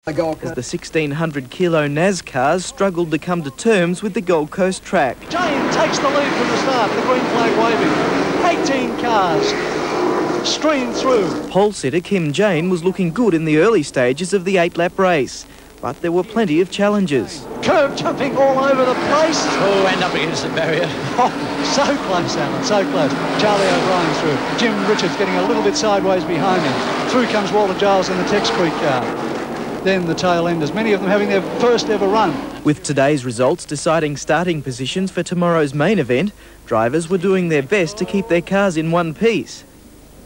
As the 1,600 kilo NASCARs struggled to come to terms with the Gold Coast track. Jane takes the lead from the start, the green flag waving. 18 cars stream through. Pole sitter Kim Jane was looking good in the early stages of the 8-lap race, but there were plenty of challenges. Curb jumping all over the place. Oh, and up against the barrier. Oh, so close, Alan, so close. Charlie O'Brien through. Jim Richards getting a little bit sideways behind him. Through comes Walter Giles in the Tex Creek car. Then the tail enders, many of them having their first ever run. With today's results deciding starting positions for tomorrow's main event, drivers were doing their best to keep their cars in one piece.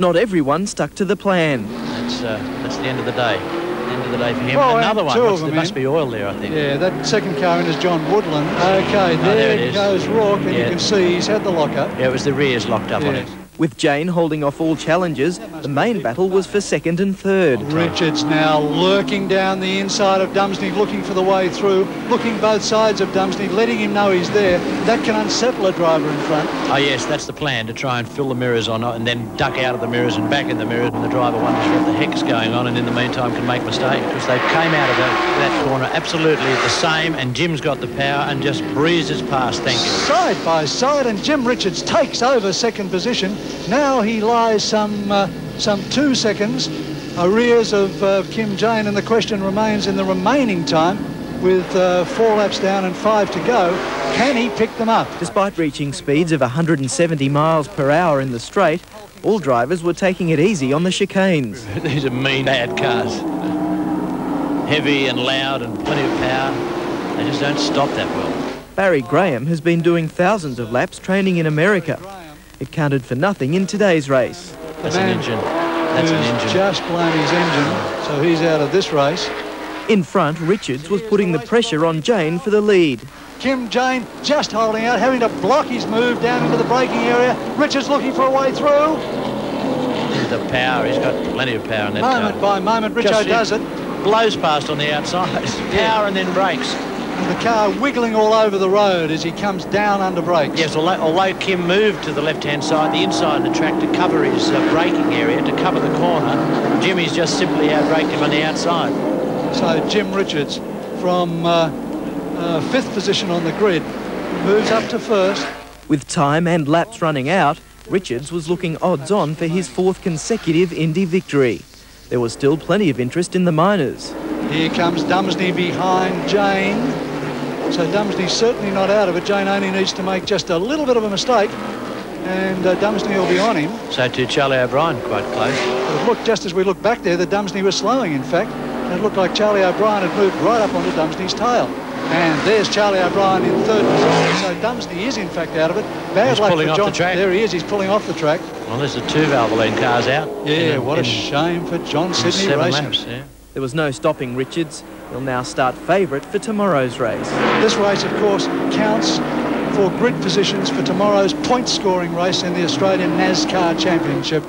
Not everyone stuck to the plan. That's the end of the day. End of the day for him. Oh, another one. There must be oil there, I think. Yeah, that second car in is John Woodland. Okay, there goes Rourke, and you can see he's had the lock-up. Yeah, it was the rears locked up on it. With Jane holding off all challenges, the main battle was for second and third. Richards now lurking down the inside of Dumsney, looking for the way through, looking both sides of Dumsney, letting him know he's there. That can unsettle a driver in front. Oh, yes, that's the plan, to try and fill the mirrors on and then duck out of the mirrors and back in the mirrors, and the driver wonders what the heck's going on, and in the meantime can make mistakes, because they came out of that corner absolutely the same, and Jim's got the power and just breezes past. Thank you. Side by side, and Jim Richards takes over second position. Now he lies some 2 seconds arrears of Kim Jane, and the question remains in the remaining time, with 4 laps down and 5 to go, can he pick them up? Despite reaching speeds of 170 miles per hour in the straight, all drivers were taking it easy on the chicanes. These are mean, bad cars. Heavy and loud and plenty of power. They just don't stop that well. Barry Graham has been doing thousands of laps training in America. It counted for nothing in today's race. That's an engine. That's an engine. Just blown his engine, so he's out of this race. In front, Richards was putting the pressure on Jane for the lead. Kim Jane just holding out, having to block his move down into the braking area. Richards looking for a way through. The power, he's got plenty of power in that car. Moment by moment, Richo does it. Blows past on the outside. Power and then brakes. And the car wiggling all over the road as he comes down under brakes. Yes, although Kim moved to the left-hand side, the inside of the track, to cover his braking area, to cover the corner, Jimmy's just simply out-braked him on the outside. So Jim Richards, from 5th position on the grid, moves up to 1st. With time and laps running out, Richards was looking odds-on for his 4th consecutive Indy victory. There was still plenty of interest in the minors. Here comes Dumsney behind Jane. So Dumsney's certainly not out of it. Jane only needs to make just a little bit of a mistake, and Dumsney will be on him. So too Charlie O'Brien, quite close. But it looked, just as we looked back there, that Dumsney was slowing, in fact. It looked like Charlie O'Brien had moved right up onto Dumsney's tail. And there's Charlie O'Brien in 3rd position. So Dumsney is, in fact, out of it. Bad luck for John. There he is. He's pulling off the track. Well, there's the 2 Valvoline cars out. Yeah, what a shame for John Sydney Racing. Laps, yeah. There was no stopping Richards. He'll now start favourite for tomorrow's race. This race, of course, counts for grid positions for tomorrow's point-scoring race in the Australian NASCAR Championship.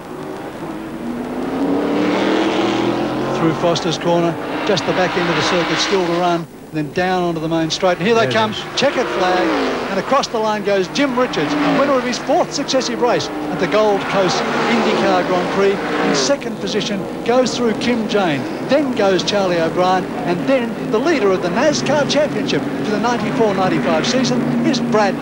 Through Foster's corner, just the back end of the circuit still to run, then down onto the main straight. And here they come, checkered flag, and across the line goes Jim Richards, winner of his 4th successive race at the Gold Coast IndyCar Grand Prix. In 2nd position goes through Kim Jane, then goes Charlie O'Brien, and then the leader of the NASCAR Championship for the 94-95 season is Brad